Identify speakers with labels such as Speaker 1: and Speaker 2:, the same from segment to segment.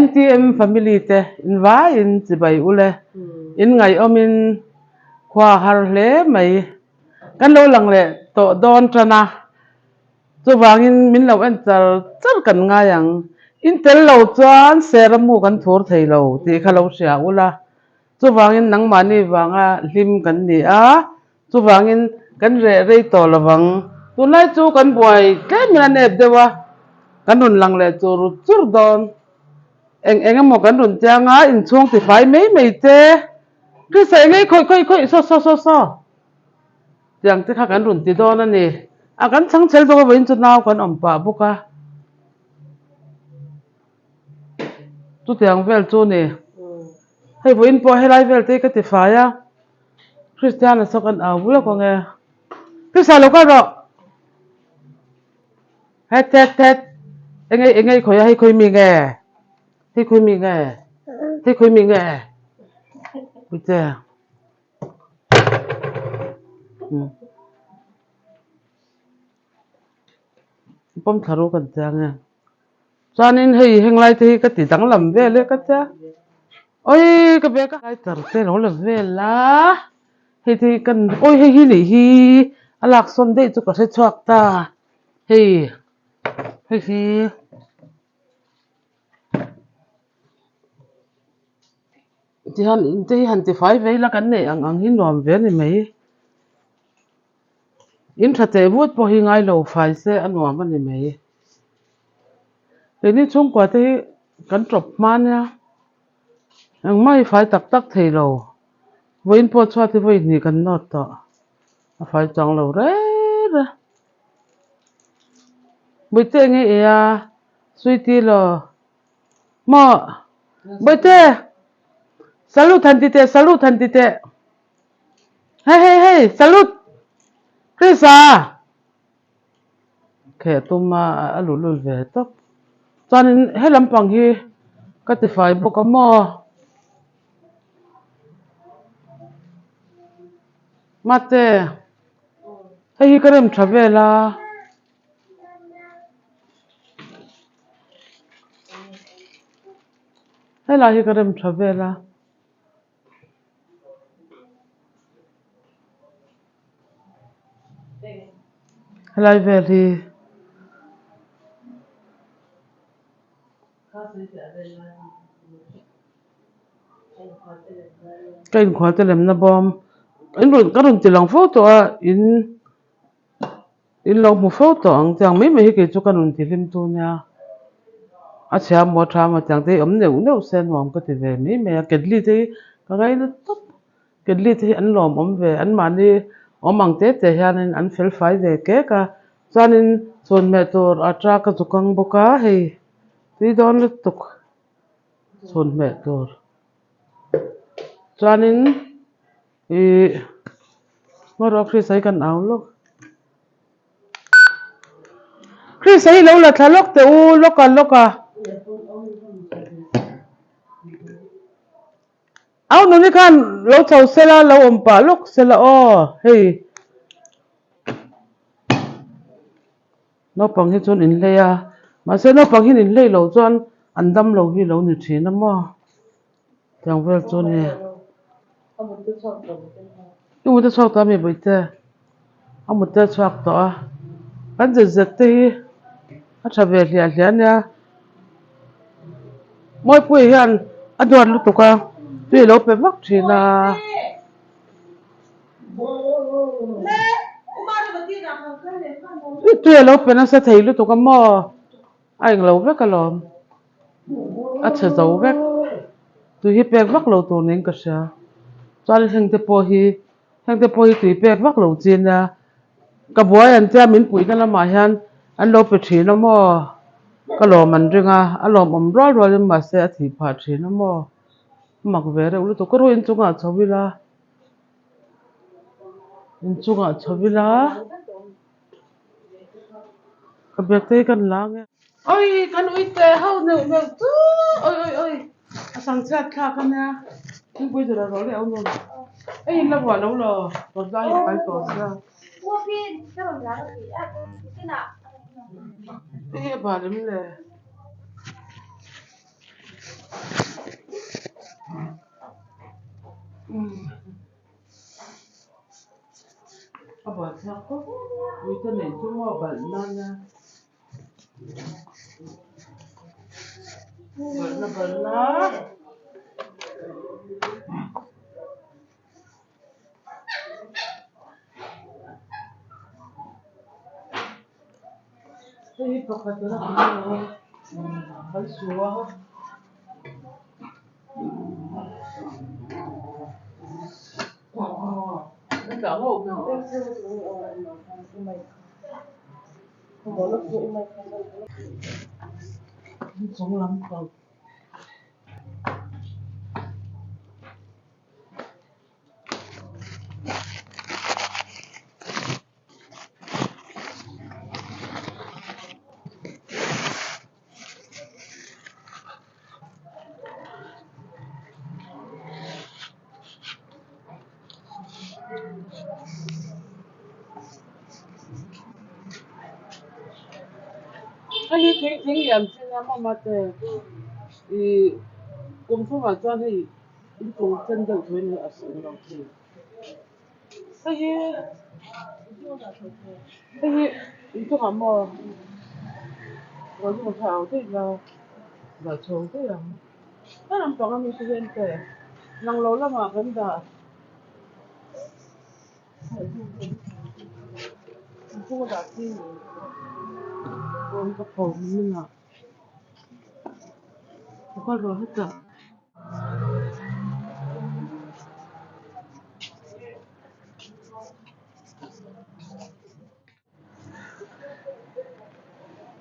Speaker 1: MTM family te in va in chi bai ule in ngai omin khwa har hle mai kan lo lang le to don trana chu wangin min lo en chal chal kan nga yang in tel lo chuan seramu kan thur thei lo ti khalo sia ula chu wangin nang mani wanga hlim kan ni a chu wangin kan re rei to lawang tunai chu kan buai ke mina nep dewa kan nun lang le chur chur don eng mo kan run changa in chung ti fai mei te cứ sẽ ngay khôi so chẳng te kha kan run ti don ani a kan chang chel do ba in chu naw kan om pa buka chu tiang vel chu ni hei voin po helai vel te ka ti fa ya Christian so kan a bula ko nge cứ sa lo ka ro het engei khoi mi nge hei khoi mi nge Bute pom tharu kan chang e chanin hei henglai te ka ti dang lam ve le ka cha oi ka be ka ai tar te lo le ve la hei ti kan oi hei hi ni hi alak son dei chu ka se chuak ta hei hi ti han ti fai ve la kan ne ang hin rom ve ni mai in thate vut po hi ngai lo fai se anwa man ni mai ni chung kwa te kan trop man ya ang mai fai tak thei lo voin po chwa te voi ni kan not to a fai chang lo re buite nge ya suiti lo mo buite salut han ti te hey salut Krisa khe tuma alulul ve tok chanin he lampang hi ka ti fai boka mo mate hei karem thavela hela hi karem thavela helai vel hi kain khwa te lem na bom in run ka run ti lang photo a in lo mu photo ang chang mai mai ke chu kan run ti lim tu nya a cha mo tha ma chang te om neu sen mom ka ti ve mai mai ke li te ka gai na top ke li te an lom om ve an ma ni om ang te hian an fel fai ve ke ka chanin chon me tur atra ka chukang boka hei ti don le tuk chon me tur chanin mor of sai kan aw lo Chris sai lo la thalok te u loka aw no ni kan lo chau sela lo om pa lok sela o hei no pang hi chon in le ya ma se no pang hin in le lo chuan andam lo hi lo ni thina mo chang vel chon ni mu te chok ta me boite amu te chok to a kan je te hi a travel hian ya moi pui hian a don lu tuka tu lo pe vak thina tu lo pe na sa thei lu tuka mo ai lo vek ka lom a che zo vek tu hi pek vak lo tu ning ka sha chal heng te po hi tu pek vak lo chin ya ka buai an cha min pui na ma hian an lo pe thina mo ka lo man ringa a lo om rol ma se a thi pha thina mo mak ve re lu to ko ro in chunga chawila ka be te kan lang oi kan ui te hau neu tu oi asang chat kha kan ya in pui tu ro le au no ei in la wa lo lo to dai pai to sa ei ba le Apa siapa? Itu nih cuma balnanya. Balna. Ini pakatnya apa? Halsuwa. Enggak mau. Sống lắm không? 아니 되게 얌전한 엄마한테 이 꼼수가 전에 이쪽 전쟁 조인을 왔어요. 이게 이쪽 엄마 가지고 잘 어디가 là chỗ cái là nó nằm trong mình sẽ lên kề năng lâu lắm mà vẫn đã không có đạt gì còn cái phòng mình à có rồi hết rồi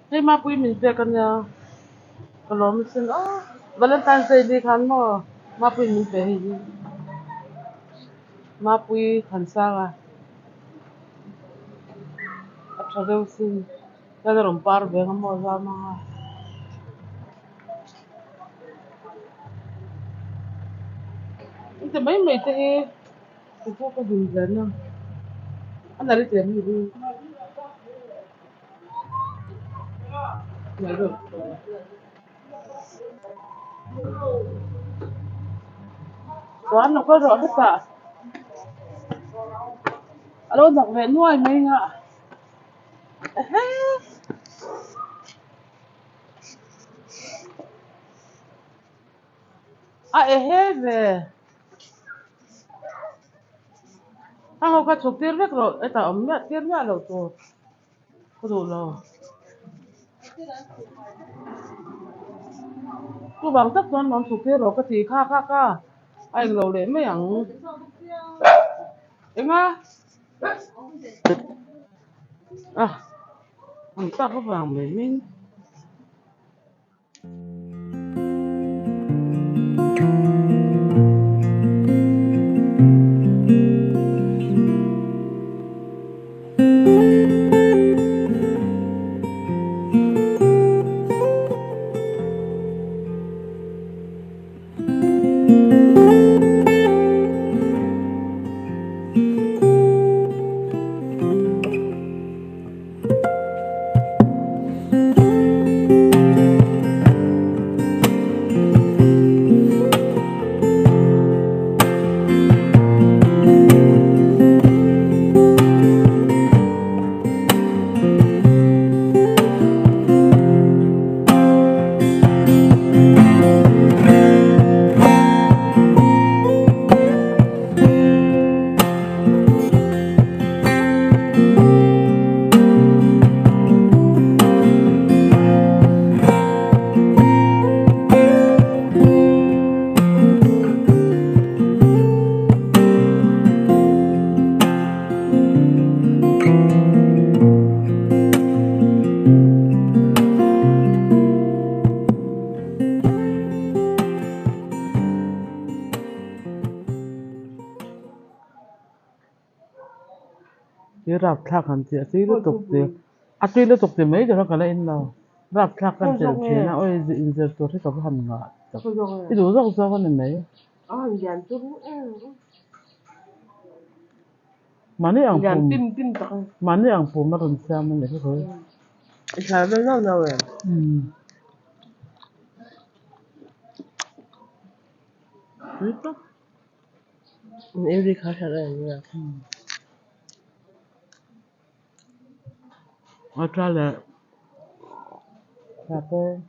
Speaker 1: thế mà quý mình về căn nhà kalau mình xin Valentine's Day đi khán mà quý mình về gì mà quý khán sang at sao xin cái đó par về không mà ra mà thì mấy thế thì có dùng gì nữa anh là đi tiền gì đi mấy rồi quán nó có rõ tất cả alo giặc về nuôi mình ạ hết về không có chụp tiền rồi ấy tao ấm nhận tiền nhá rồi có đủ rồi cứ bằng tất toán bằng chụp tiền rồi cái gì kha anh lâu đến mấy ảnh em á anh ta có vàng mình rạp thạc hẳn chị tuy liên tục thì tuy liên tục thì mấy giờ nó cả lên nào rạp thạc hẳn chị thì nó ôi dị giờ tôi thấy có hẳn ngạ cái đủ rộng ra con này mấy mà này ăn phù mà còn sao mà này cái thôi
Speaker 2: Sao nó đâu rồi
Speaker 1: Vita.
Speaker 2: Every car has a
Speaker 1: I try that. Pepper.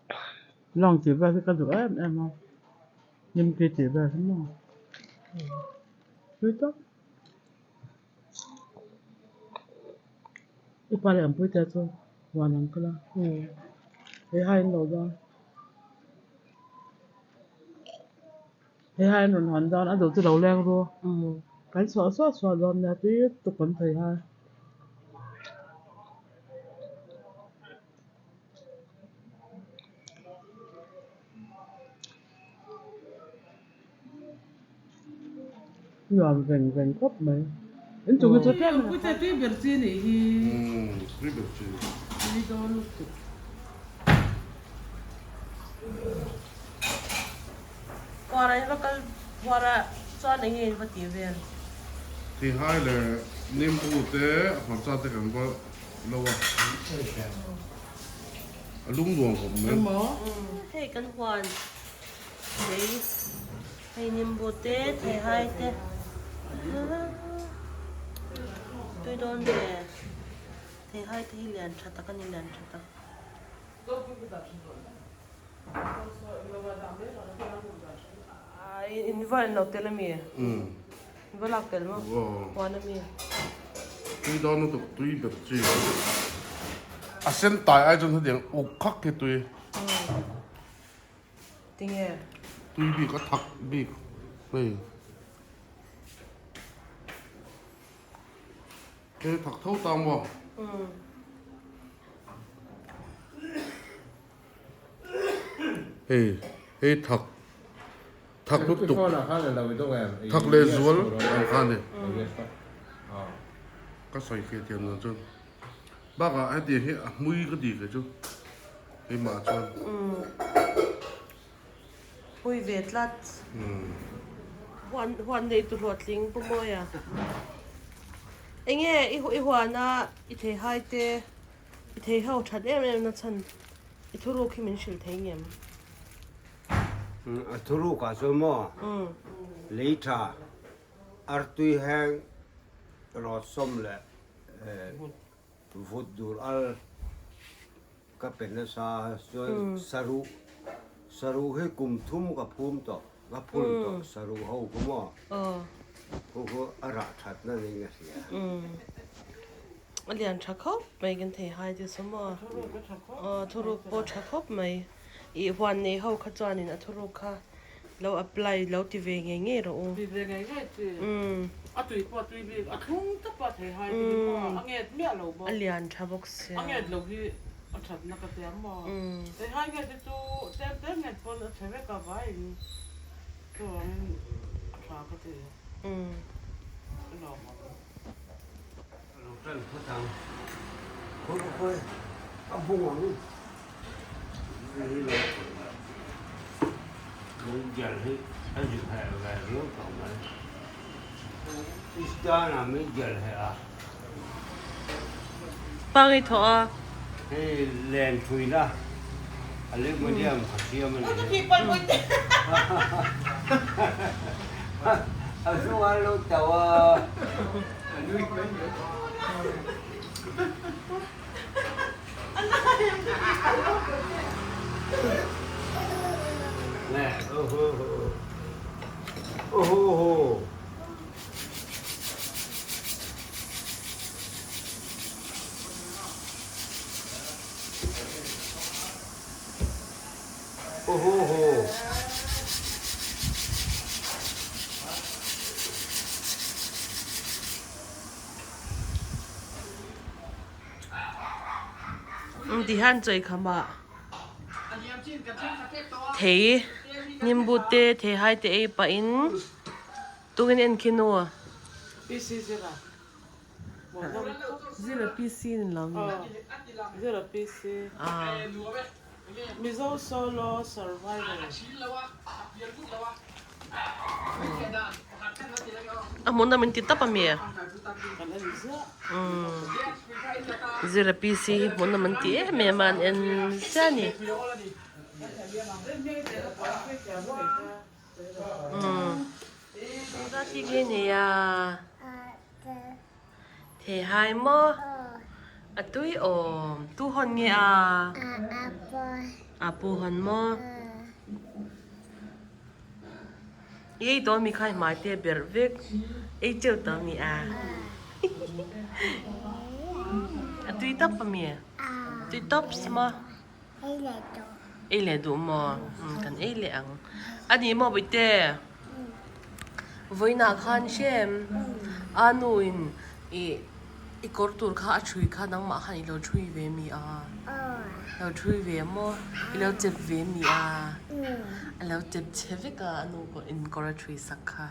Speaker 1: Long chỉ về cái chỗ em không. Nhưng kia chỉ về thế nào. Vita. Ipare ang puite to. Wanang kala. Hai no da. Hai no hòn da nó từ đầu lên rồi. Cái xóa giòn là tí tục vẫn thấy hai. Giờ vành cốc mấy. Đến chỗ cái chỗ thế này. Puite tí biệt gì này hi.
Speaker 3: Tí biệt gì.
Speaker 1: Đi đâu lúc tục.
Speaker 2: Qua đây nó cái qua ra cho nên nghe vật tiêu viên.
Speaker 3: Thì hai là niêm phụ tế hoặc ra tế cảnh có lâu à. Lung luồng của mình.
Speaker 2: Thế căn hoàn đấy hay niệm bồ tê thế hai tê tôi đón về thế hai tê liền chặt ta cái liền chặt ta in vào nó tê làm gì vào lạc tê mà vào làm gì
Speaker 3: tuy đó nó tục tuy biệt gì à sen tại ai trong thế điện ục khắc cái tuy
Speaker 2: tiếng nghe
Speaker 3: tuy bị có thật bị đây cái thật thấu tam vào ê thật lúc tục thật lệ ruột làm khan đi cái xoay kia tiền rồi chứ bác à anh tiền hiện mũi cái gì cái chứ cái mà cho
Speaker 2: ui Việt lát hoàn đây tụt ruột lính bông môi à anh nghe i hoàn à i thế hai tê i thế hậu chặt em nó chân i thu lô khi mình xử thấy nhầm
Speaker 4: thu lô cả số mò lấy trà artui hang rồi xôm lệ vụt dur al cái bên nó sa saru he kum thum cái phum to cái phum to saru hậu cũng mò cô ara chặt nó đi nghe gì
Speaker 2: anh liền chặt khóc mấy cái thế hai tê số mò thu lô bố chặt khóc mấy i hoàn này hậu khát cho nên thu lô khá lâu apply lâu thì về nghe rồi
Speaker 1: Đi về ngày hết chứ. À tùy về à không tất cả thấy hai thì mà anh nghe mẹ lâu bao.
Speaker 2: anh liền chặt bốc xe
Speaker 1: Anh nghe lâu thì anh chặt nó cái tiếng mà. Thấy hai cái thì tu tem nghe bao nó thấy cái vai. Tôi anh chặt cái gì. Nó mà.
Speaker 4: Trên phố thằng khôi ông buông ông muốn giờ thì anh chụp hệ về nước còn mà Insta là mấy giờ hệ à
Speaker 2: bao cái thọ
Speaker 4: cái lên thui đó anh lấy mấy điểm phát triển mình ở số alo tàu nè ô
Speaker 2: đi han chơi khăm à thế niệm bút tê thế hai tê pa in tụi anh kia nô
Speaker 1: PC zera.
Speaker 2: zero PC làm
Speaker 1: Zera PC. Mizo solo survivor.
Speaker 2: muốn namin tita pa miya zero PC muốn naman tiye may man en sani พี่กินเนี่ยเทหายมั้งอะตุ้ยอมตู้หอนเงียอะปูหอนมั้งยี่ตัวมีใครมาเตะเบอร์วิกไอ้เจ้าตัวมีอะตุ้ยตับปะเมียตุ้ยตับสมาไอ้เหล่ดูมั้งกันไอ้เหล่งอันนี้มั้งไปเตะวันนักขันเชมอันนู้นอีกอร์ตูร์ข้าช่วยข้านังมาขันอีเราช่วยเวมีเราช่วยเวมั้งอีเราเจ็บเวมีเราเจ็บเชฟก็อันนู้นก็อินก็ช่วยสักค่ะ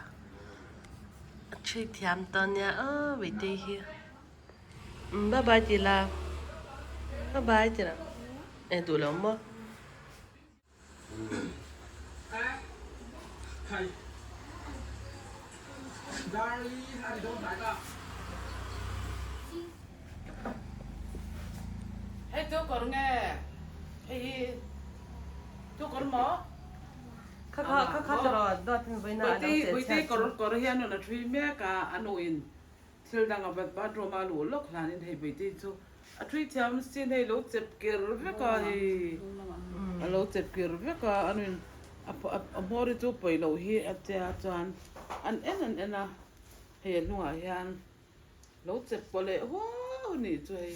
Speaker 2: ช่วยเทียมตอนเนี้ยไปเตะเฮียบ๊ายบายจีละบ๊ายบายจีละดูแล้วมั้ง
Speaker 1: Hey, tu kor nge. Hey, tu kor mo.
Speaker 2: ข้าจะรอดอดเป็นไว้นาน
Speaker 1: Buiti kor hian na thui me ka anu in. Thil dang abat ba ro ma lu lok lan in hei buiti chu. A thui thiam sin hei lo chep kir ve ka hi. A lo chep kir ve ka anu in. A mori chu poi lo hi a cha chan. An a hei nu a hian. Lo chep ko le ho ni chu hei.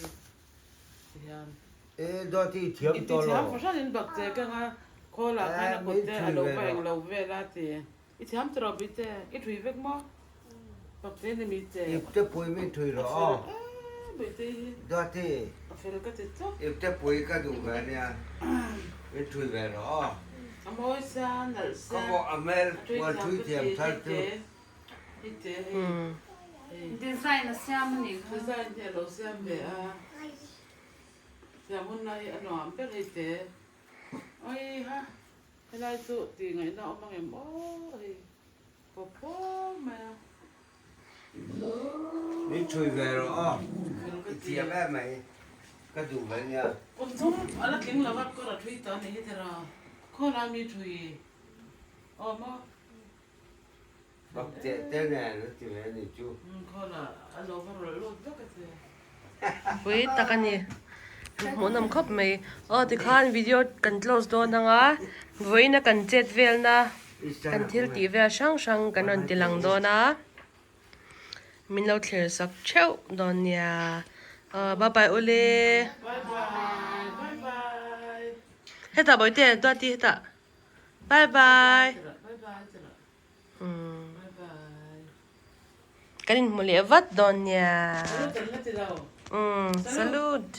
Speaker 1: Hian.
Speaker 4: เอ๊ะดอที่เทียม
Speaker 1: Iti
Speaker 4: ตัวเรา
Speaker 1: thiam fa shan in bak te ka nga kola ka na ko te a lo bang lo ve la te. Iti thiam tro bi te. I thui vek mo. Bak te ni mi te.
Speaker 4: อีกจะปุยไม่ถุยหรออ้อ
Speaker 1: Bi te.
Speaker 4: ดอที่
Speaker 1: A fel ka te to.
Speaker 4: อีกจะปุยก็ดูแบบเนี้ยไม่ถุยแบบหรอ
Speaker 1: A moi sa nal
Speaker 4: ก็
Speaker 1: sa.
Speaker 4: บอกอเมริกว่าถุยเทียมทัดตัว
Speaker 1: Iti.
Speaker 5: ดีไซน์นะเสียมันนี่
Speaker 1: Ka sa te lo sa me a. Ya mun na i ano am pe te. Ai ha. Helai tu ti ngai na omang em o. Popo ma.
Speaker 4: ไม่ถุยแบบหรออ้อเทียมแบบไหมก็ดูแบบเนี้ย
Speaker 1: Untung ala king lawat ko ra thui ta ni hitera. Ko ra mi thui. O mo.
Speaker 4: บอกเจ๊เต้นแน่นะที่แม่นี่จู
Speaker 1: Ko ra alo ko ra lo to ka te.
Speaker 2: เว้ยตะกันนี่หมอนำครบไหมที่ข้านวิดีโอกันคลอสโดนทั้งเว้ยนะกันเจ็ดเวลนะกันทิลตีเวลช่างกันนนติลังโดนะมินเราเทสักเช้าโดนเนี่ยบ๊ายบายโอเล่
Speaker 1: Bye bye. Bye bye.
Speaker 2: เฮ้ตาบอยเตะตัวที่เฮ้ตาบายบาย
Speaker 1: Bye bye. Bye bye.
Speaker 2: กันนี่มุเลียวัดโดนเนี่ย
Speaker 1: Ano tan na tilaw?
Speaker 2: salut